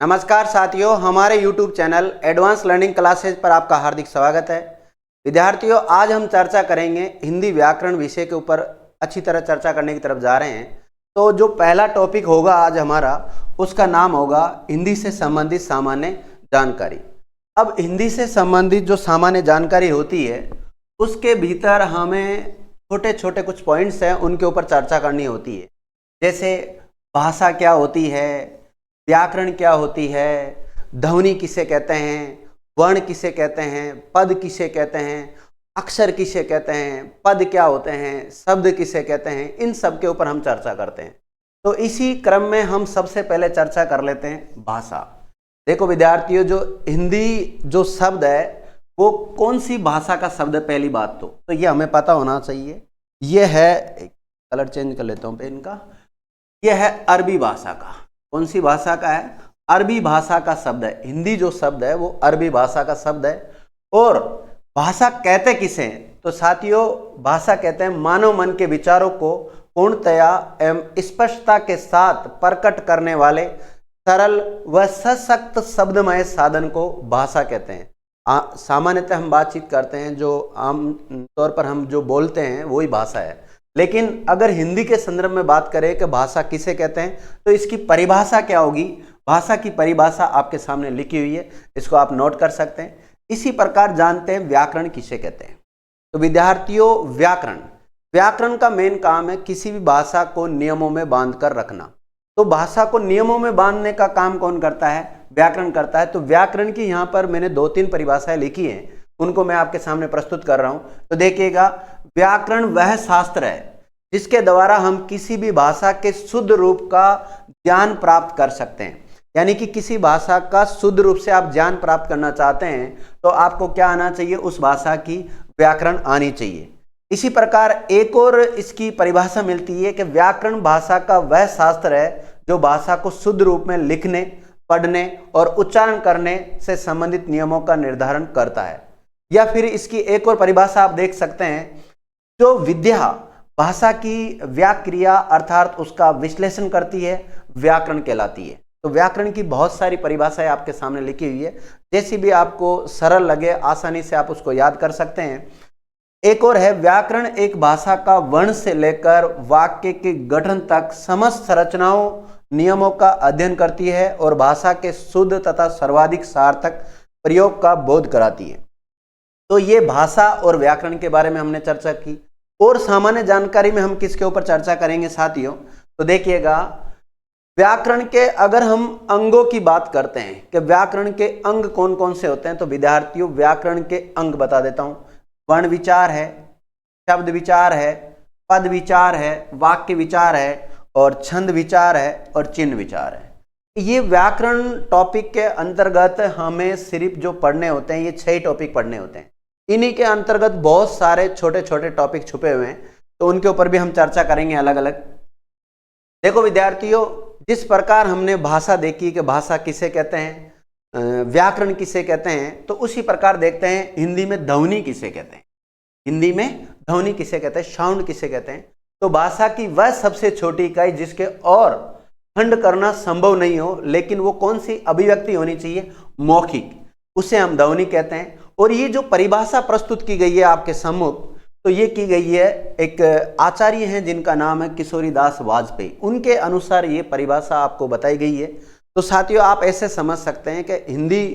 नमस्कार साथियों, हमारे YouTube channel advance learning classes पर आपका हार्दिक स्वागत है। विद्यार्थियों, आज हम चर्चा करेंगे हिंदी व्याकरण विषय के ऊपर अच्छी तरह चर्चा करने की तरफ जा रहे हैं। तो जो पहला टॉपिक होगा आज हमारा, उसका नाम होगा हिंदी से संबंधित सामान्य जानकारी। अब हिंदी से संबंधित जो सामान्य जानकारी होती है उसके भीतर हमें छोटे छोटे कुछ पॉइंट्स हैं, उनके ऊपर चर्चा करनी होती है। जैसे भाषा क्या होती है, व्याकरण क्या होती है, ध्वनि किसे कहते हैं, वर्ण किसे कहते हैं, पद किसे कहते हैं, अक्षर किसे कहते हैं, पद क्या होते हैं, शब्द किसे कहते हैं, इन सब के ऊपर हम चर्चा करते हैं। तो इसी क्रम में हम सबसे पहले चर्चा कर लेते हैं भाषा। देखो विद्यार्थियों, जो हिंदी जो शब्द है वो कौन सी भाषा का शब्द है, पहली बात तो ये हमें पता होना चाहिए। ये है, कलर चेंज कर लेता हूँ पेन का, ये है अरबी भाषा का। कौन सी भाषा का है? अरबी भाषा का शब्द है। हिंदी जो शब्द है वो अरबी भाषा का शब्द है। और भाषा कहते किसे हैं? तो साथियों, भाषा कहते हैं मानव मन के विचारों को पूर्णतया एवं स्पष्टता के साथ प्रकट करने वाले सरल व सशक्त शब्दमय साधन को भाषा कहते हैं। सामान्यतः हम बातचीत करते हैं, जो आम तौर पर हम जो बोलते हैं वही भाषा है। लेकिन अगर हिंदी के संदर्भ में बात करें कि भाषा किसे कहते हैं, तो इसकी परिभाषा क्या होगी? भाषा की परिभाषा आपके सामने लिखी हुई है, इसको आप नोट कर सकते हैं। इसी प्रकार जानते हैं व्याकरण किसे कहते हैं। तो विद्यार्थियों, व्याकरण का मेन काम है किसी भी भाषा को नियमों में बांध कर रखना। तो भाषा को नियमों में बांधने का काम कौन करता है? व्याकरण करता है। तो व्याकरण की यहाँ पर मैंने 2-3 परिभाषाएं लिखी हैं, उनको मैं आपके सामने प्रस्तुत कर रहा हूं। तो देखिएगा, व्याकरण वह शास्त्र है जिसके द्वारा हम किसी भी भाषा के शुद्ध रूप का ज्ञान प्राप्त कर सकते हैं। यानी कि किसी भाषा का शुद्ध रूप से आप ज्ञान प्राप्त करना चाहते हैं तो आपको क्या आना चाहिए? उस भाषा की व्याकरण आनी चाहिए। इसी प्रकार एक और इसकी परिभाषा मिलती है कि व्याकरण भाषा का वह शास्त्र है जो भाषा को शुद्ध रूप में लिखने, पढ़ने और उच्चारण करने से संबंधित नियमों का निर्धारण करता है। या फिर इसकी एक और परिभाषा आप देख सकते हैं, जो विद्या भाषा की व्याक्रिया अर्थात उसका विश्लेषण करती है, व्याकरण कहलाती है। तो व्याकरण की बहुत सारी परिभाषाएं आपके सामने लिखी हुई है, जैसी भी आपको सरल लगे आसानी से आप उसको याद कर सकते हैं। एक और है, व्याकरण एक भाषा का वर्ण से लेकर वाक्य के गठन तक समस्त संरचनाओं नियमों का अध्ययन करती है और भाषा के शुद्ध तथा सर्वाधिक सार्थक प्रयोग का बोध कराती है। तो ये भाषा और व्याकरण के बारे में हमने चर्चा की। और सामान्य जानकारी में हम किसके ऊपर चर्चा करेंगे साथियों? तो देखिएगा, व्याकरण के अगर हम अंगों की बात करते हैं कि व्याकरण के अंग कौन कौन से होते हैं, तो विद्यार्थियों व्याकरण के अंग बता देता हूं। वर्ण विचार है, शब्द विचार है, पद विचार है, वाक्य विचार है और छंद विचार है और चिन्ह विचार है। ये व्याकरण टॉपिक के अंतर्गत हमें सिर्फ जो पढ़ने होते हैं, ये 6 टॉपिक पढ़ने होते हैं। इन्हीं के अंतर्गत बहुत सारे छोटे छोटे टॉपिक छुपे हुए हैं, तो उनके ऊपर भी हम चर्चा करेंगे अलग अलग। देखो विद्यार्थियों, जिस प्रकार हमने भाषा देखी कि भाषा किसे कहते हैं, व्याकरण किसे कहते हैं, तो उसी प्रकार देखते हैं हिंदी में ध्वनि किसे कहते हैं। हिंदी में ध्वनि किसे कहते हैं, साउंड किसे कहते हैं? तो भाषा की वह सबसे छोटी इकाई जिसके और खंड करना संभव नहीं हो, लेकिन वो कौन सी अभिव्यक्ति होनी चाहिए? मौखिक, उसे हम ध्वनि कहते हैं। और ये जो परिभाषा प्रस्तुत की गई है आपके सम्मुख, तो ये की गई है एक आचार्य हैं जिनका नाम है किशोरीदास वाजपेयी। उनके अनुसार ये परिभाषा आपको बताई गई है। तो साथियों, आप ऐसे समझ सकते हैं कि हिंदी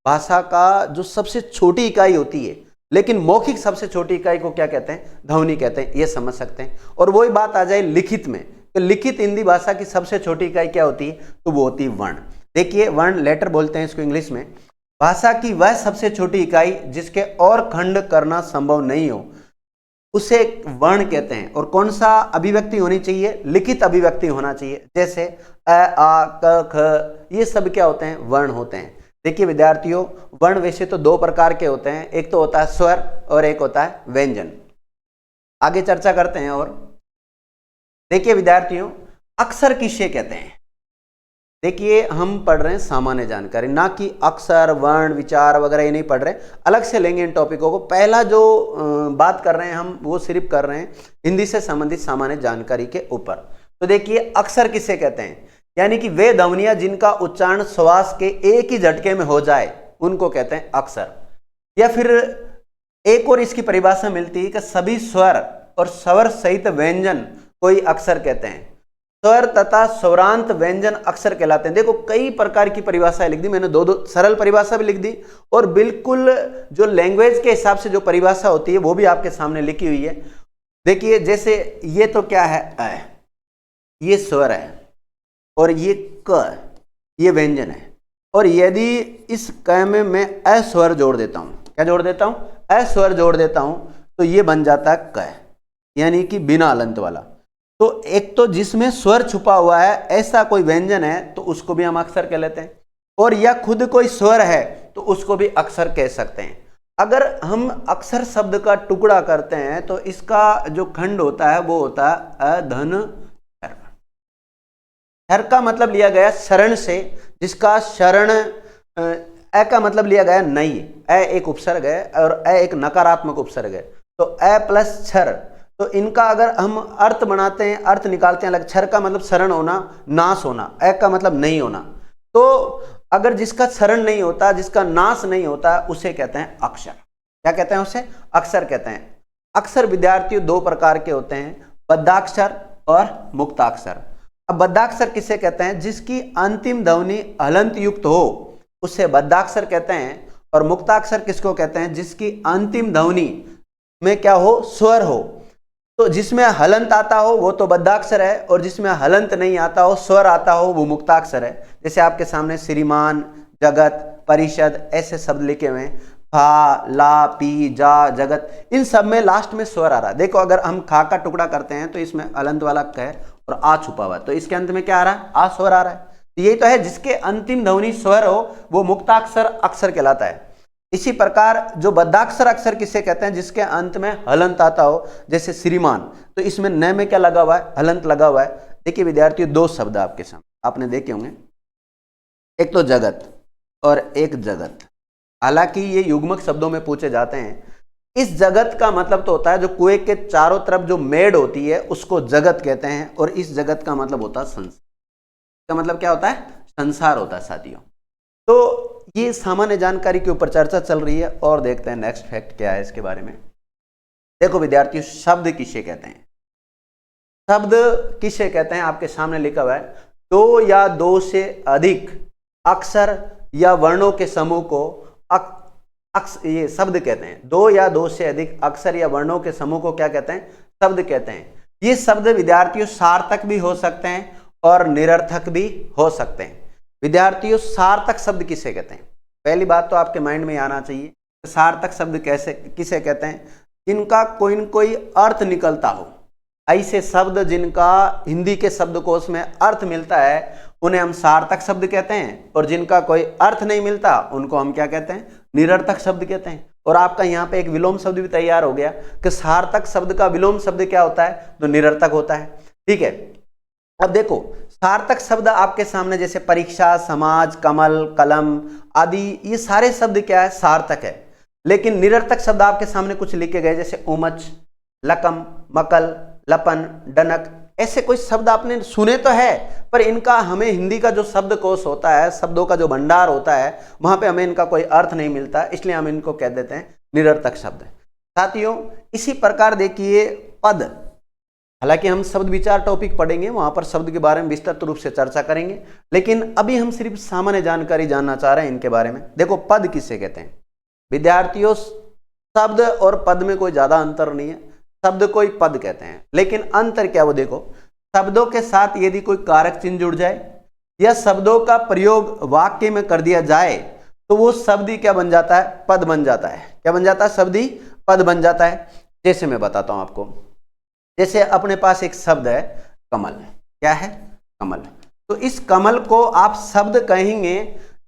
भाषा का जो सबसे छोटी इकाई होती है, लेकिन मौखिक सबसे छोटी इकाई को क्या कहते हैं? ध्वनि कहते हैं। ये समझ सकते हैं। और वही बात आ जाए लिखित में, तो लिखित हिंदी भाषा की सबसे छोटी इकाई क्या होती है? तो वो होती है वर्ण। देखिए, वर्ण लेटर बोलते हैं इसको इंग्लिश में। भाषा की वह सबसे छोटी इकाई जिसके और खंड करना संभव नहीं हो, उसे वर्ण कहते हैं। और कौन सा अभिव्यक्ति होनी चाहिए? लिखित अभिव्यक्ति होना चाहिए। जैसे अ, आ, क, ख, ये सब क्या होते हैं? वर्ण होते हैं। देखिए विद्यार्थियों, वर्ण वैसे तो 2 प्रकार के होते हैं, एक तो होता है स्वर और एक होता है व्यंजन। आगे चर्चा करते हैं। और देखिए विद्यार्थियों, अक्षर किसे कहते हैं? देखिए, हम पढ़ रहे हैं सामान्य जानकारी, ना कि अक्षर, वर्ण, विचार वगैरह ये नहीं पढ़ रहे, अलग से लेंगे इन टॉपिकों को। पहला जो बात कर रहे हैं हम, वो सिर्फ कर रहे हैं हिंदी से संबंधित सामान्य जानकारी के ऊपर। तो देखिए, अक्षर किसे कहते हैं? यानी कि वे ध्वनियां जिनका उच्चारण श्वास के एक ही झटके में हो जाए उनको कहते हैं अक्षर। या फिर एक और इसकी परिभाषा मिलती है कि सभी स्वर और स्वर सहित व्यंजन को ही अक्षर कहते हैं। स्वर तथा स्वरांत व्यंजन अक्षर कहलाते हैं। देखो कई प्रकार की परिभाषाएं लिख दी मैंने, दो सरल परिभाषा भी लिख दी और बिल्कुल जो लैंग्वेज के हिसाब से जो परिभाषा होती है वो भी आपके सामने लिखी हुई है। देखिए जैसे ये तो क्या है, ये स्वर है और ये क, ये व्यंजन है। और यदि इस क में मैं अ स्वर जोड़ देता हूं, क्या जोड़ देता हूं, अ स्वर जोड़ देता हूं, तो ये बन जाता है क, यानी कि बिना अलंत वाला। तो एक तो जिसमें स्वर छुपा हुआ है ऐसा कोई व्यंजन है तो उसको भी हम अक्षर कह लेते हैं, और या खुद कोई स्वर है तो उसको भी अक्षर कह सकते हैं। अगर हम अक्षर शब्द का टुकड़ा करते हैं तो इसका जो खंड होता है वो होता है अधन हर। हर का मतलब लिया गया शरण से, जिसका शरण, अ का मतलब लिया गया नहीं, अ एक उपसर्ग है और अ एक नकारात्मक उपसर्ग है, तो अ प्लस क्षर। तो इनका अगर हम अर्थ बनाते हैं, अर्थ निकालते हैं अलग, क्षर का मतलब शरण होना, नाश होना, अ का मतलब नहीं होना। तो अगर जिसका शरण नहीं होता, जिसका नाश नहीं होता, उसे कहते हैं अक्षर। क्या कहते हैं उसे? अक्षर कहते हैं। अक्षर विद्यार्थियों दो प्रकार के होते हैं, बद्धाक्षर और मुक्ताक्षर। अब बद्धाक्षर किसे कहते हैं? जिसकी अंतिम ध्वनि हलंत युक्त हो उसे बद्धाक्षर कहते हैं। और मुक्ताक्षर किसको कहते हैं? जिसकी अंतिम ध्वनि में क्या हो, स्वर हो। तो जिसमें हलंत आता हो वो तो बद्धाक्षर है, और जिसमें हलंत नहीं आता हो, स्वर आता हो, वो मुक्ताक्षर है। जैसे आपके सामने श्रीमान, जगत, परिषद ऐसे शब्द लिखे हुए हैं, फा, ला, पी, जा, जगत, इन सब में लास्ट में स्वर आ रहा है। देखो अगर हम खा का टुकड़ा करते हैं तो इसमें हलंत वाला क है और आ छुपा हुआ है, तो इसके अंत में क्या आ रहा है? आ स्वर आ रहा है। तो यही तो है, जिसके अंतिम ध्वनि स्वर हो वो मुक्ताक्षर अक्षर कहलाता है। इसी प्रकार जो बद्धाक्षर अक्षर किसे कहते हैं? जिसके अंत में हलंत आता हो, जैसे श्रीमान, तो इसमें न में क्या लगा हुआ है? हलंत लगा हुआ है। देखिए विद्यार्थियों दो शब्द आपके सामने आपने देखे होंगे, एक तो जगत और एक जगत। हालांकि ये युग्मक शब्दों में पूछे जाते हैं। इस जगत का मतलब तो होता है जो कुएं के चारों तरफ जो मेड़ होती है उसको जगत कहते हैं, और इस जगत का मतलब होता है संसार। का मतलब क्या होता है? संसार होता है साथियों। तो ये सामान्य जानकारी के ऊपर चर्चा चल रही है, और देखते हैं नेक्स्ट फैक्ट क्या है इसके बारे में। देखो विद्यार्थियों, शब्द किसे कहते हैं? शब्द किसे कहते हैं आपके सामने लिखा हुआ है, दो या दो से अधिक अक्षर या वर्णों के समूह को ये शब्द कहते हैं। दो या दो से अधिक अक्षर या वर्णों के समूह को क्या कहते हैं? शब्द कहते हैं। ये शब्द विद्यार्थियों सार्थक भी हो सकते हैं और निरर्थक भी हो सकते हैं। विद्यार्थियों सार्थक शब्द किसे कहते हैं? पहली बात तो आपके माइंड में आना चाहिए, सार्थक शब्द कैसे किसे कहते हैं? जिनका कोई न कोई अर्थ निकलता हो। ऐसे शब्द जिनका हिंदी के शब्दकोश में अर्थ मिलता है उन्हें हम सार्थक शब्द कहते हैं, और जिनका कोई अर्थ नहीं मिलता उनको हम क्या कहते हैं? निरर्थक शब्द कहते हैं। और आपका यहाँ पे एक विलोम शब्द भी तैयार हो गया कि सार्थक शब्द का विलोम शब्द क्या होता है? तो निरर्थक होता है। ठीक है, अब देखो सार्थक शब्द आपके सामने जैसे परीक्षा, समाज, कमल, कलम आदि, ये सारे शब्द क्या है? सार्थक है। लेकिन निरर्थक शब्द आपके सामने कुछ लिखे गए जैसे उमच, लकम, मकल, लपन, डनक, ऐसे कोई शब्द आपने सुने तो है, पर इनका हमें हिंदी का जो शब्दकोश होता है, शब्दों का जो भंडार होता है, वहां पे हमें इनका कोई अर्थ नहीं मिलता, इसलिए हम इनको कह देते हैं निरर्थक शब्द। साथियों इसी प्रकार देखिए पद, हालांकि हम शब्द विचार टॉपिक पढ़ेंगे, वहां पर शब्द के बारे में विस्तृत रूप से चर्चा करेंगे, लेकिन अभी हम सिर्फ सामान्य जानकारी जानना चाह रहे हैं इनके बारे में। देखो पद किसे कहते हैं? विद्यार्थियों शब्द और पद में कोई ज्यादा अंतर नहीं है, शब्द को ही पद कहते हैं। लेकिन अंतर क्या वो देखो, शब्दों के साथ यदि कोई कारक चिन्ह जुड़ जाए या शब्दों का प्रयोग वाक्य में कर दिया जाए तो वो शब्द ही क्या बन जाता है? पद बन जाता है। क्या बन जाता है? शब्द ही पद बन जाता है। जैसे मैं बताता हूं आपको, जैसे अपने पास एक शब्द है कमल। क्या है? कमल। तो इस कमल को आप शब्द कहेंगे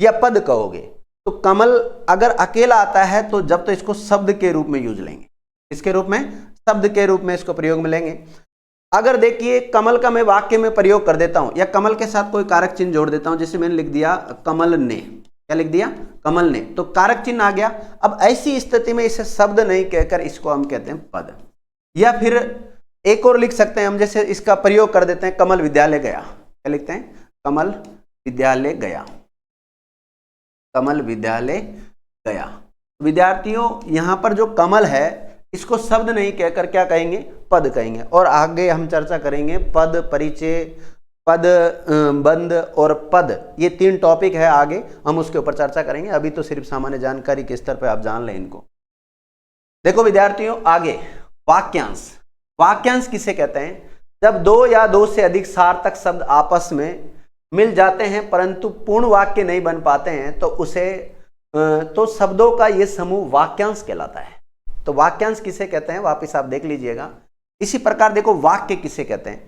या पद कहोगे? तो कमल अगर अकेला आता है तो जब तो इसको शब्द के रूप में यूज लेंगे, इसके रूप में, शब्द के रूप में इसको प्रयोग में लेंगे। अगर देखिए कमल का मैं वाक्य में प्रयोग कर देता हूं या कमल के साथ कोई कारक चिन्ह जोड़ देता हूं, जैसे मैंने लिख दिया कमल ने, क्या लिख दिया? कमल ने, तो कारक चिन्ह आ गया। अब ऐसी स्थिति में इसे शब्द नहीं कहकर इसको हम कहते हैं पद। या फिर एक और लिख सकते हैं हम, जैसे इसका प्रयोग कर देते हैं कमल विद्यालय गया, क्या लिखते हैं? कमल विद्यालय गया, कमल विद्यालय गया। विद्यार्थियों यहाँ पर जो कमल है इसको शब्द नहीं कहकर क्या कहेंगे, पद कहेंगे। और आगे हम चर्चा करेंगे पद, परिचय, पद, बंद और पद, ये 3 टॉपिक है, आगे हम उसके ऊपर चर्चा करेंगे। अभी तो सिर्फ सामान्य जानकारी के स्तर पर आप जान लें इनको। देखो विद्यार्थियों, आगे वाक्यांश। वाक्यांश किसे कहते हैं? जब 2 या 2 से अधिक सार्थक शब्द आपस में मिल जाते हैं परंतु पूर्ण वाक्य नहीं बन पाते हैं तो शब्दों का ये समूह वाक्यांश कहलाता है। तो वाक्यांश किसे कहते हैं, वापस आप देख लीजिएगा। इसी प्रकार देखो वाक्य किसे कहते हैं?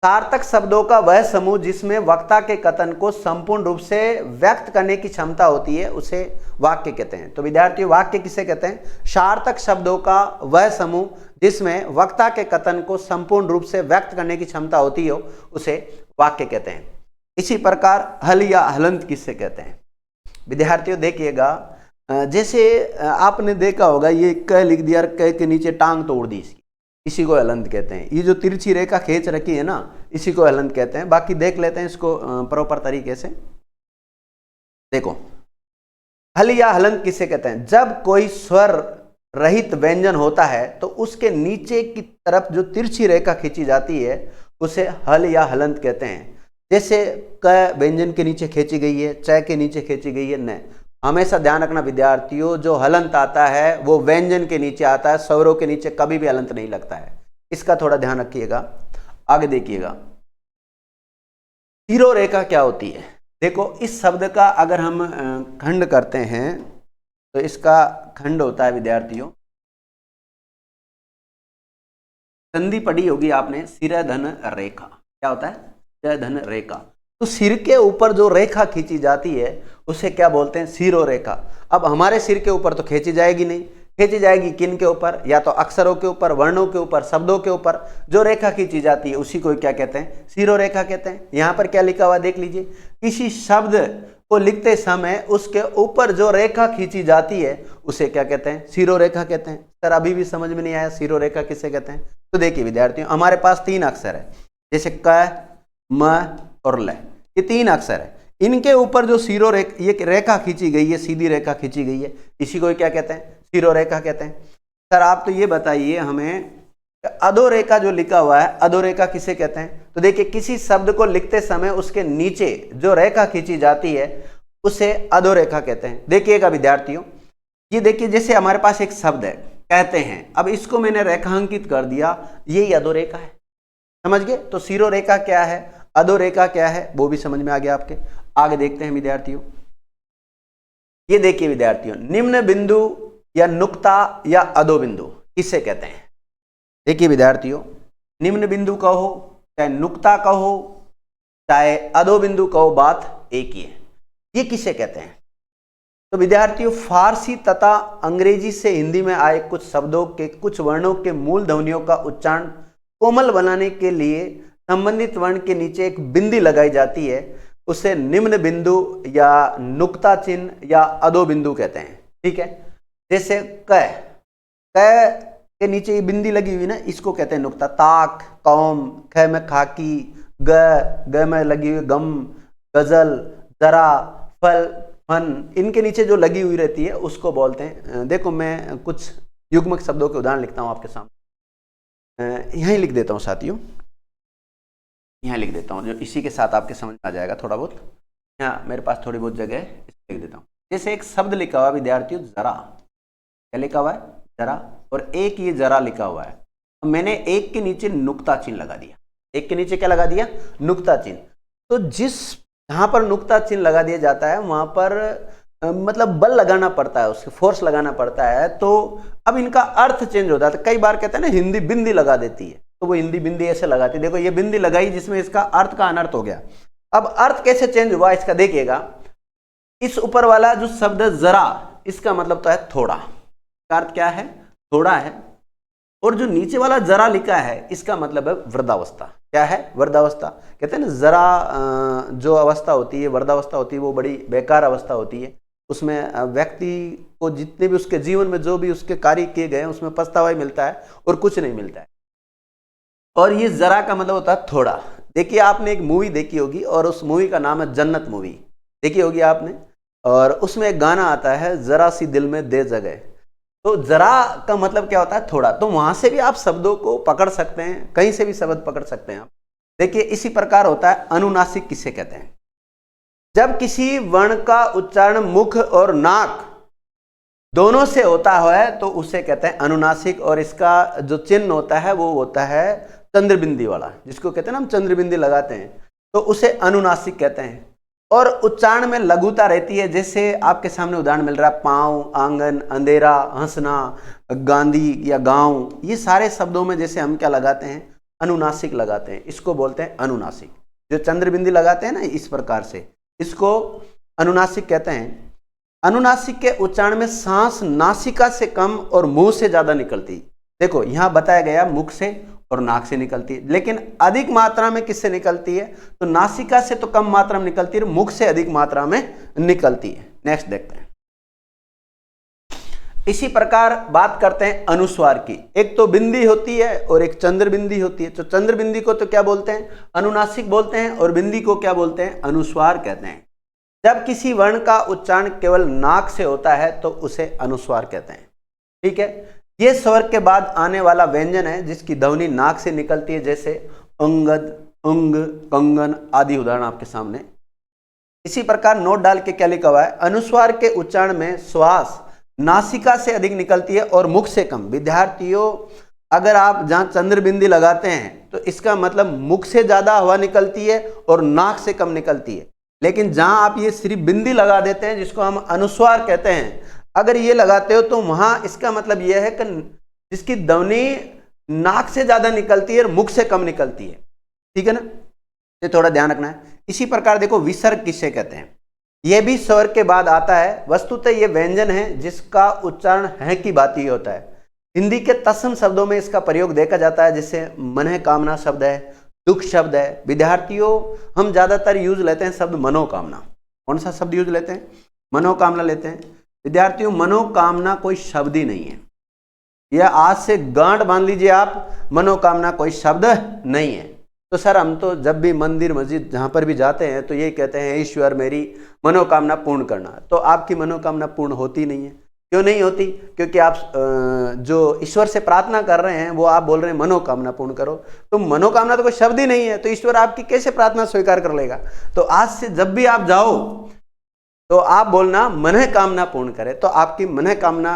सार्थक शब्दों का वह समूह जिसमें वक्ता के कथन को संपूर्ण रूप से व्यक्त करने की क्षमता होती है, उसे वाक्य कहते हैं। तो विद्यार्थियों, वाक्य किसे कहते हैं? सार्थक शब्दों का वह समूह जिसमें वक्ता के कथन को संपूर्ण रूप से व्यक्त करने की क्षमता होती हो, उसे वाक्य कहते हैं। इसी प्रकार हल या हलंत किसे कहते हैं? विद्यार्थियों देखिएगा, जैसे आपने देखा होगा ये क लिख दिया, क के नीचे टांग तोड़ दी इसकी, इसी को हलंत कहते हैं। ये जो तिरछी रेखा खींच रखी है ना, इसी को हलंत कहते हैं। बाकी देख लेते हैं इसको प्रॉपर तरीके से। देखो हल या हलंत किसे कहते हैं? जब कोई स्वर रहित व्यंजन होता है तो उसके नीचे की तरफ जो तिरछी रेखा खींची जाती है उसे हल या हलंत कहते हैं। जैसे क व्यंजन के नीचे खींची गई है, च के नीचे खींची गई है, न। हमेशा ध्यान रखना विद्यार्थियों, जो हलंत आता है वो व्यंजन के नीचे आता है, स्वरों के नीचे कभी भी हलंत नहीं लगता है। इसका थोड़ा ध्यान रखिएगा। आगे देखिएगा, शिरोरेखा क्या होती है? देखो इस शब्द का अगर हम खंड करते हैं तो इसका खंड होता है विद्यार्थियों, संधि पढ़ी होगी आपने, सिर धन रेखा। क्या होता है? सिर धन रेखा। तो सिर के ऊपर जो रेखा खींची जाती है उसे क्या बोलते हैं? शिरोरेखा। अब हमारे सिर के ऊपर तो खींची जाएगी नहीं, खींची जाएगी किन के ऊपर? या तो अक्षरों के ऊपर, वर्णों के ऊपर, शब्दों के ऊपर जो रेखा खींची जाती है उसी को क्या कहते हैं? शिरोरेखा कहते हैं। यहाँ पर क्या लिखा हुआ देख लीजिए, किसी शब्द को लिखते समय उसके ऊपर जो रेखा खींची जाती है उसे क्या कहते हैं? शिरोरेखा कहते हैं। सर अभी भी समझ में नहीं आया शिरोरेखा किसे कहते हैं? तो देखिए विद्यार्थियों, हमारे पास 3 अक्षर है, जैसे क, म और ल, ये 3 अक्षर है। इनके ऊपर जो ये रेखा खींची गई है, सीधी रेखा खींची गई है, इसी को क्या कहते हैं? शिरोरेखा कहते हैं। सर आप तो ये बताइए हमें, अधोरेखा जो लिखा हुआ है, अधोरेखा किसे कहते हैं? तो देखिए किसी शब्द को लिखते समय उसके नीचे जो रेखा खींची जाती है उसे अधोरेखा कहते हैं। देखिएगा विद्यार्थियों, ये देखिए जैसे हमारे पास एक शब्द है कहते हैं, अब इसको मैंने रेखांकित कर दिया, यही अधोरेखा है। समझ गए? तो शिरोरेखा क्या है, अधोरेखा क्या है, वो भी समझ में आ गया आपके। आगे देखते हैं विद्यार्थियों, ये देखिए विद्यार्थियों, निम्न बिंदु या नुक्ता या अधो बिंदु किसे कहते हैं? देखिए विद्यार्थियों, निम्न बिंदु कहो चाहे नुक्ता कहो चाहे अधो बिंदु कहो, बात एक ही है। ये किसे कहते हैं? तो विद्यार्थियों, फारसी तथा अंग्रेजी से हिंदी में आए कुछ शब्दों के कुछ वर्णों के मूल ध्वनियों का उच्चारण कोमल बनाने के लिए संबंधित वर्ण के नीचे एक बिंदी लगाई जाती है, उसे निम्न बिंदु या नुक्ता चिन्ह या अधो बिंदु कहते हैं। ठीक है, जैसे क के नीचे ये बिंदी लगी हुई ना, इसको कहते हैं नुक्ता। ताक, कौम, ख में खाकी, ग में लगी हुई गम, गजल, जरा, फल, फन, इनके नीचे जो लगी हुई रहती है उसको बोलते हैं। देखो मैं कुछ युग्मक शब्दों के उदाहरण लिखता हूँ आपके सामने, यहीं लिख देता हूँ साथियों, यहाँ लिख देता हूँ, जो इसी के साथ आपके समझ में आ जाएगा थोड़ा बहुत। यहाँ मेरे पास थोड़ी बहुत जगह है, इसे लिख देता हूँ। जैसे एक शब्द लिखा हुआ विद्यार्थियों, जरा। क्या लिखा हुआ है? जरा। और एक ये जरा लिखा हुआ है, मैंने एक के नीचे नुक्ता चिन्ह लगा दिया। एक के नीचे क्या लगा दिया? नुक्ता चिन्ह। तो जहाँ पर नुक्ता चिन्ह लगा दिया जाता है वहां पर मतलब बल लगाना पड़ता है, उसके फोर्स लगाना पड़ता है, तो अब इनका अर्थ चेंज होता है। कई बार कहते हैं ना हिंदी बिंदी लगा देती है, तो वो हिंदी बिंदी ऐसे लगाती है। देखो ये बिंदी लगाई जिसमें इसका अर्थ का अनर्थ हो गया। अब अर्थ कैसे चेंज हुआ इसका देखिएगा। इस ऊपर वाला जो शब्द जरा, इसका मतलब तो है थोड़ा, इसका अर्थ क्या है? थोड़ा है। और जो नीचे वाला जरा लिखा है इसका मतलब है वृद्धावस्था। क्या है? वृद्धावस्था। कहते हैं ना जरा जो अवस्था होती है, वृद्धावस्था होती है, वो बड़ी बेकार अवस्था होती है। उसमें व्यक्ति को जितने भी उसके जीवन में जो भी उसके कार्य किए गए हैं उसमें पछतावा ही मिलता है और कुछ नहीं मिलता है। और ये जरा का मतलब होता है थोड़ा। देखिए आपने एक मूवी देखी होगी और उस मूवी का नाम है जन्नत मूवी, देखी होगी आपने। और उसमें एक गाना आता है, जरा सी दिल में दे जगह। तो जरा का मतलब क्या होता है, थोड़ा। तो वहां से भी आप शब्दों को पकड़ सकते हैं, कहीं से भी शब्द पकड़ सकते हैं आप। देखिए इसी प्रकार होता है अनुनासिक किसे कहते हैं। जब किसी वर्ण का उच्चारण मुख और नाक दोनों से होता है तो उसे कहते हैं अनुनासिक। और इसका जो चिन्ह होता है वो होता है चंद्रबिंदी वाला, जिसको कहते हैं ना हम चंद्रबिंदी लगाते हैं, तो उसे अनुनासिक कहते हैं। और उच्चारण में लघुता रहती है, जैसे आपके सामने उदाहरण मिल रहा है, पाँव, आंगन, अंधेरा, हंसना, गांधी या गांव, ये सारे शब्दों में जैसे हम क्या लगाते हैं, अनुनासिक लगाते हैं, इसको बोलते हैं अनुनासिक। जो चंद्रबिंदी लगाते हैं ना इस प्रकार से, इसको अनुनासिक कहते हैं। अनुनासिक के उच्चारण में सांस नासिका से कम और मुंह से ज्यादा निकलती। देखो यहां बताया गया मुख से और नाक से निकलती है, लेकिन अधिक मात्रा में किससे निकलती है, तो नासिका से तो कम मात्रा में निकलती है, मुख से अधिक मात्रा में निकलती है। नेक्स्ट देखते हैं। इसी प्रकार बात करते हैं अनुस्वार की। एक तो बिंदी होती है और एक चंद्रबिंदी होती है। तो चंद्रबिंदी को तो क्या बोलते हैं, अनुनासिक बोलते हैं, और बिंदी को क्या बोलते हैं, अनुस्वार कहते हैं। जब किसी वर्ण का उच्चारण केवल नाक से होता है तो उसे अनुस्वार कहते हैं। ठीक है, ये स्वर के बाद आने वाला व्यंजन है जिसकी ध्वनि नाक से निकलती है, जैसे अंगद, अंग, कंगन आदि उदाहरण आपके सामने। इसी प्रकार नोट डाल के क्या लिखा हुआ है, अनुस्वार के उच्चारण में श्वास नासिका से अधिक निकलती है और मुख से कम। विद्यार्थियों अगर आप जहां चंद्रबिंदी लगाते हैं तो इसका मतलब मुख से ज्यादा हवा निकलती है और नाक से कम निकलती है। लेकिन जहां आप ये सिर्फ बिंदी लगा देते हैं, जिसको हम अनुस्वार कहते हैं, अगर ये लगाते हो तो वहां इसका मतलब यह है कि जिसकी ध्वनि नाक से ज्यादा निकलती है और मुख से कम निकलती है। ठीक है ना, ये थोड़ा ध्यान रखना है। इसी प्रकार देखो विसर्ग किसे कहते हैं, यह भी स्वर के बाद आता है। वस्तुतः यह व्यंजन है जिसका उच्चारण है की बात ही होता है। हिंदी के तत्सम शब्दों में इसका प्रयोग देखा जाता है, जैसे मन कामना शब्द है, दुख शब्द है। विद्यार्थियों हम ज्यादातर यूज लेते हैं शब्द मनोकामना। कौन सा शब्द यूज लेते हैं, मनोकामना लेते हैं। विद्यार्थियों मनोकामना कोई शब्द ही नहीं है, यह आज से गांठ बांध लीजिए आप, मनोकामना कोई शब्द नहीं है। तो सर हम तो जब भी मंदिर मस्जिद जहां पर भी जाते हैं तो ये कहते हैं ईश्वर मेरी मनोकामना पूर्ण करना। तो आपकी मनोकामना पूर्ण होती नहीं है। क्यों नहीं होती, क्योंकि आप जो ईश्वर से प्रार्थना कर रहे हैं वो आप बोल रहे हैं मनोकामना पूर्ण करो। तो मनोकामना तो कोई शब्द ही नहीं है, तो ईश्वर आपकी कैसे प्रार्थना स्वीकार कर लेगा। तो आज से जब भी आप जाओ तो आप बोलना मनोकामना पूर्ण करे, तो आपकी मनोकामना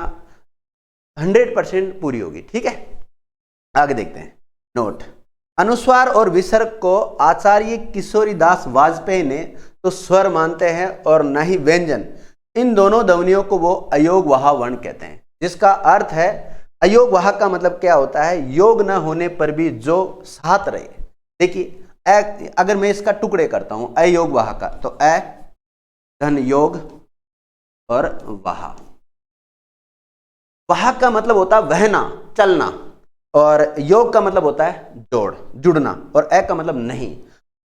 100% पूरी होगी। ठीक है, आगे देखते हैं। नोट, अनुस्वार और विसर्ग को आचार्य किशोरीदास वाजपेयी ने तो स्वर मानते हैं और न ही व्यंजन। इन दोनों ध्वनियों को वो अयोगवाह वर्ण कहते हैं, जिसका अर्थ है, अयोगवाह का मतलब क्या होता है, योग न होने पर भी जो साथ रहे। देखिए अगर मैं इसका टुकड़े करता हूं अयोगवाह का, तो अ धन योग और वाह। वाह का मतलब होता है बहना, चलना, और योग का मतलब होता है जोड़, जुड़ना, और अ का मतलब नहीं।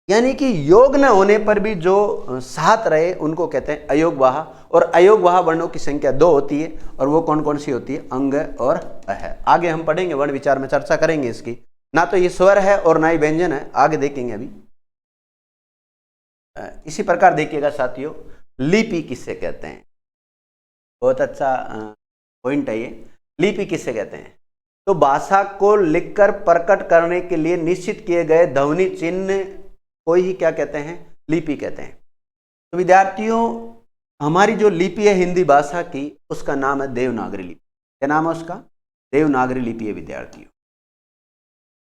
यानी कि योग न होने पर भी जो साथ रहे उनको कहते हैं अयोगवाह। और अयोगवाह वर्णों की संख्या 2 होती है, और वो कौन कौन सी होती है, अंग और अह। आगे हम पढ़ेंगे, वर्ण विचार में चर्चा करेंगे इसकी। ना तो ये स्वर है और ना ही व्यंजन है, आगे देखेंगे अभी। इसी प्रकार देखिएगा साथियों, लिपि किससे कहते हैं, बहुत अच्छा पॉइंट है ये। लिपि किससे कहते हैं, तो भाषा को लिखकर प्रकट करने के लिए निश्चित किए गए ध्वनि चिन्ह को ही क्या कहते हैं, लिपि कहते हैं। तो विद्यार्थियों हमारी जो लिपि है हिंदी भाषा की, उसका नाम है देवनागरी लिपि। क्या नाम है उसका, देवनागरी लिपि है विद्यार्थियों,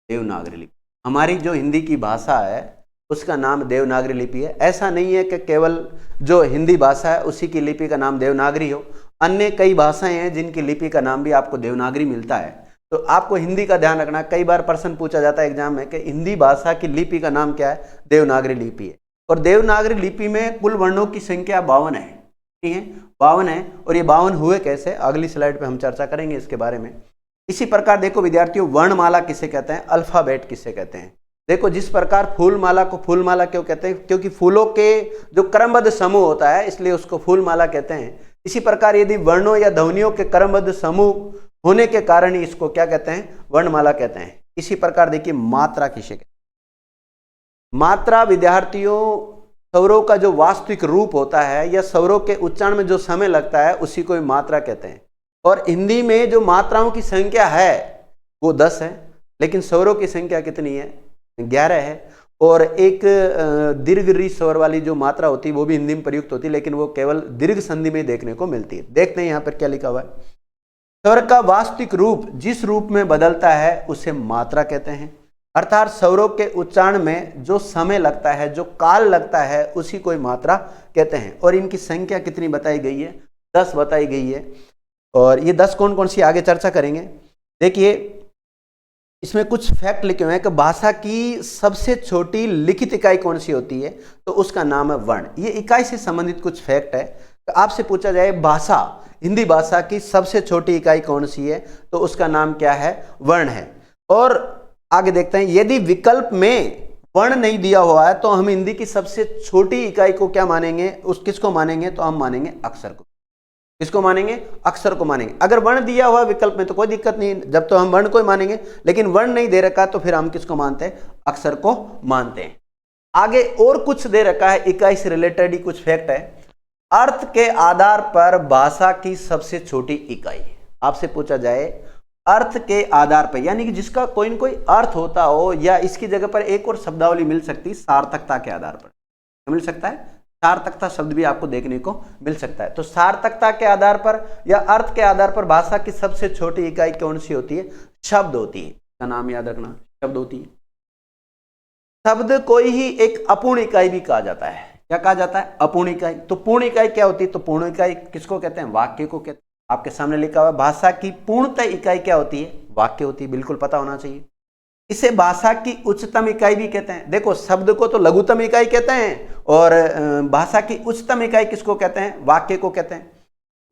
देवनागरी लिपि। हमारी जो हिंदी की भाषा है उसका नाम देवनागरी लिपि है। ऐसा नहीं है कि केवल जो हिंदी भाषा है उसी की लिपि का नाम देवनागरी हो, अन्य कई भाषाएं हैं जिनकी लिपि का नाम भी आपको देवनागरी मिलता है। तो आपको हिंदी का ध्यान रखना, कई बार प्रश्न पूछा जाता है एग्जाम में कि हिंदी भाषा की लिपि का नाम क्या है, देवनागरी लिपि है। और देवनागरी लिपि में कुल वर्णों की संख्या 52 है, ठीक है 52 है। और ये 52 हुए कैसे, अगली स्लाइड पे हम चर्चा करेंगे इसके बारे में। इसी प्रकार देखो विद्यार्थियों, वर्णमाला किसे कहते हैं, अल्फाबेट किसे कहते हैं। देखो जिस प्रकार फूलमाला को फूलमाला क्यों कहते हैं, क्योंकि फूलों के जो क्रमबद्ध समूह होता है इसलिए उसको फूलमाला कहते हैं। इसी प्रकार यदि वर्णों या ध्वनियों के क्रमबद्ध समूह होने के कारण ही इसको क्या कहते हैं, वर्णमाला कहते हैं। इसी प्रकार देखिए मात्रा किसे कहते हैं, मात्रा विद्यार्थियों स्वरों का जो वास्तविक रूप होता है या स्वरों के उच्चारण में जो समय लगता है उसी को मात्रा कहते हैं। और हिंदी में जो मात्राओं की संख्या है वो 10 है, लेकिन स्वरों की संख्या कितनी है? 11 है। और एक दीर्घ री स्वर वाली जो मात्रा होती है वो भी हिंदी में प्रयुक्त होती है, लेकिन वो केवल दीर्घ संधि में देखने को मिलती है। देखते हैं यहाँ पर क्या लिखा हुआ है। स्वर का वास्तविक रूप जिस रूप में बदलता है उसे मात्रा कहते हैं, अर्थात स्वरों के उच्चारण में जो समय लगता है, जो काल लगता है, उसी को मात्रा कहते हैं। और इनकी संख्या कितनी बताई गई है? 10 बताई गई है। और ये 10 कौन कौन सी आगे चर्चा करेंगे। देखिए इसमें कुछ फैक्ट लिखे हुए हैं कि भाषा की सबसे छोटी लिखित इकाई कौन सी होती है, तो उसका नाम है वर्ण। ये इकाई से संबंधित कुछ फैक्ट है। तो आपसे पूछा जाए भाषा, हिंदी भाषा की सबसे छोटी इकाई कौन सी है, तो उसका नाम क्या है? वर्ण है। और आगे देखते हैं, यदि विकल्प में वर्ण नहीं दिया हुआ है तो हम हिंदी की सबसे छोटी इकाई को क्या मानेंगे? किसको मानेंगे? तो हम मानेंगे अक्षर को। किसको मानेंगे? अक्षर को मानेंगे। अगर वर्ण दिया हुआ विकल्प में तो कोई दिक्कत नहीं, जब तो हम वर्ण को ही मानेंगे, लेकिन वर्ण नहीं दे रखा तो फिर हम किसको मानते हैं? अक्षर को मानते हैं। आगे और कुछ दे रखा है, इकाई से रिलेटेड ही कुछ फैक्ट है। अर्थ के आधार पर भाषा की सबसे छोटी इकाई। आपसे पूछा जाए अर्थ के आधार पर, यानी कि जिसका कोई न कोई अर्थ होता हो, या इसकी जगह पर एक और शब्दावली मिल सकती है सार्थकता के आधार पर। मिल सकता है, सार्थकता शब्द भी आपको देखने को मिल सकता है। तो सार्थकता के आधार पर या अर्थ के आधार पर भाषा की सबसे छोटी इकाई कौन सी होती है? शब्द होती है। इसका नाम याद रखना, शब्द होती है। शब्द को ही एक अपूर्ण इकाई भी कहा जाता है। क्या कहा जाता है? अपूर्ण इकाई। तो पूर्ण इकाई क्या होती है? तो पूर्ण इकाई किसको कहते हैं? वाक्य को कहते हैं। आपके सामने लिखा हुआ भाषा की पूर्णतः इकाई क्या होती है? वाक्य होती है। बिल्कुल पता होना चाहिए। इसे भाषा की उच्चतम इकाई भी कहते हैं। देखो शब्द को तो लघुतम इकाई कहते हैं, और भाषा की उच्चतम इकाई किसको कहते हैं? वाक्य को कहते हैं।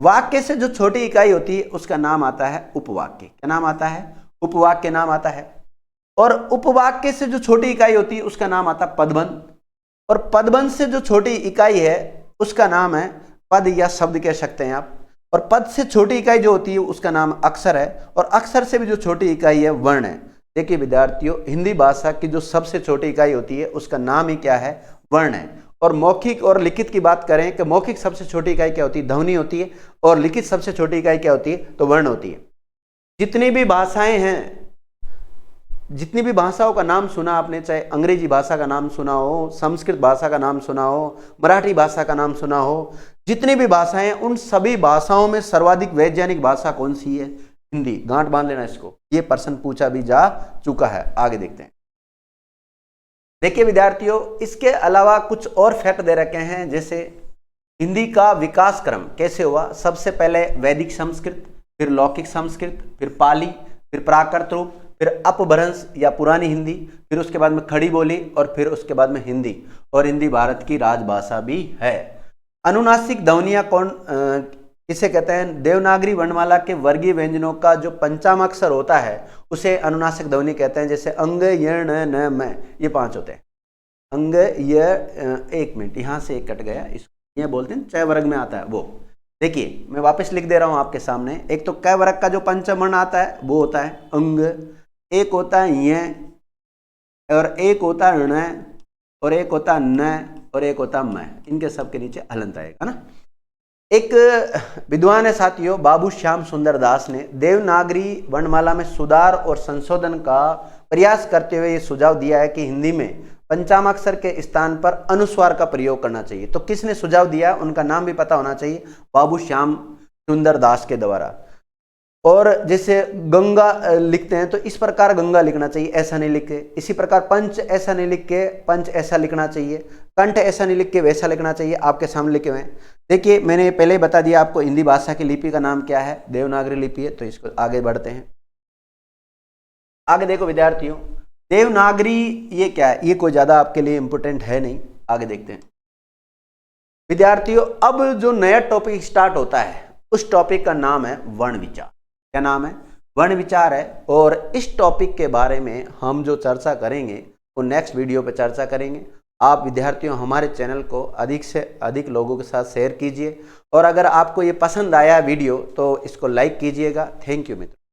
वाक्य से जो छोटी इकाई होती है उसका नाम आता है उपवाक्य। क्या नाम आता है? उपवाक्य नाम आता है। और उपवाक्य से जो छोटी इकाई होती है उसका नाम आता है पदबंध। और पदबंध से जो छोटी इकाई है उसका नाम है पद या शब्द कह सकते हैं आप। और पद से छोटी इकाई जो होती है उसका नाम अक्षर है। और अक्षर से भी जो छोटी इकाई है वर्ण है। देखिए विद्यार्थियों, हिंदी भाषा की जो सबसे छोटी इकाई होती है उसका नाम ही क्या है? वर्ण है। और मौखिक और लिखित की बात करें कि मौखिक सबसे छोटी इकाई क्या होती है? ध्वनि होती है। और लिखित सबसे छोटी इकाई क्या होती है? तो वर्ण होती है। जितनी भी भाषाएं हैं, जितनी भी भाषाओं का नाम सुना आपने, चाहे अंग्रेजी भाषा का नाम सुना हो, संस्कृत भाषा का नाम सुना हो, मराठी भाषा का नाम सुना हो, जितनी भी भाषाएं, उन सभी भाषाओं में सर्वाधिक वैज्ञानिक भाषा कौन सी है? हिंदी। गांठ बांध लेना इसको, ये प्रश्न पूछा भी जा चुका है। आगे देखते हैं। देखिए विद्यार्थियों, इसके अलावा कुछ और फैक्ट दे रखे हैं, जैसे हिंदी का विकास क्रम कैसे हुआ। सबसे पहले वैदिक संस्कृत, फिर लौकिक संस्कृत, फिर पाली, फिर प्राकृत रूप, फिर अपभ्रंश या पुरानी हिंदी, फिर उसके बाद में खड़ी बोली, और फिर उसके बाद में हिंदी। और हिंदी भारत की राजभाषा भी है। अनुनासिक ध्वनियां कौन किसे कहते हैं? देवनागरी वर्णमाला के वर्गीय व्यंजनों का जो पंचम अक्षर होता है उसे अनुनासिक ध्वनि कहते हैं। जैसे अंग, य, न, म, ये 5 होते हैं। अंग, य, 1 मिनट, यहाँ से एक कट गया, इसको ये बोलते हैं, 6 वर्ग में आता है वो। देखिए मैं वापस लिख दे रहा हूँ आपके सामने। एक तो क वर्ग का जो पंचम वर्ण आता है वो होता है अंग, एक होता है य, और एक होता है ण, और एक होता है न, और एक होता है म। इनके सबके नीचे हलंत आएगा ना। एक विद्वान है साथियों, बाबू श्याम सुंदर दास ने देवनागरी वर्णमाला में सुधार और संशोधन का प्रयास करते हुए ये सुझाव दिया है कि हिंदी में पंचमाक्षर के स्थान पर अनुस्वार का प्रयोग करना चाहिए। तो किसने सुझाव दिया? उनका नाम भी पता होना चाहिए, बाबू श्याम सुंदर दास के द्वारा। और जैसे गंगा लिखते हैं तो इस प्रकार गंगा लिखना चाहिए, ऐसा नहीं लिख के। इसी प्रकार पंच ऐसा नहीं लिख के पंच ऐसा लिखना चाहिए। कंठ ऐसा नहीं लिख के वैसा लिखना चाहिए। आपके सामने लिखे हुए हैं। देखिए मैंने पहले ही बता दिया आपको, हिंदी भाषा की लिपि का नाम क्या है? देवनागरी लिपि है। तो इसको आगे बढ़ते हैं। आगे देखो विद्यार्थियों, देवनागरी ये क्या है? ये कोई ज्यादा आपके लिए इंपोर्टेंट है नहीं। आगे देखते हैं विद्यार्थियों। अब जो नया टॉपिक स्टार्ट होता है उस टॉपिक का नाम है वर्ण विचार। क्या नाम है? वर्ण विचार है। और इस टॉपिक के बारे में हम जो चर्चा करेंगे वो नेक्स्ट वीडियो पर चर्चा करेंगे। आप विद्यार्थियों हमारे चैनल को अधिक से अधिक लोगों के साथ शेयर कीजिए, और अगर आपको ये पसंद आया वीडियो तो इसको लाइक कीजिएगा। थैंक यू मित्रों।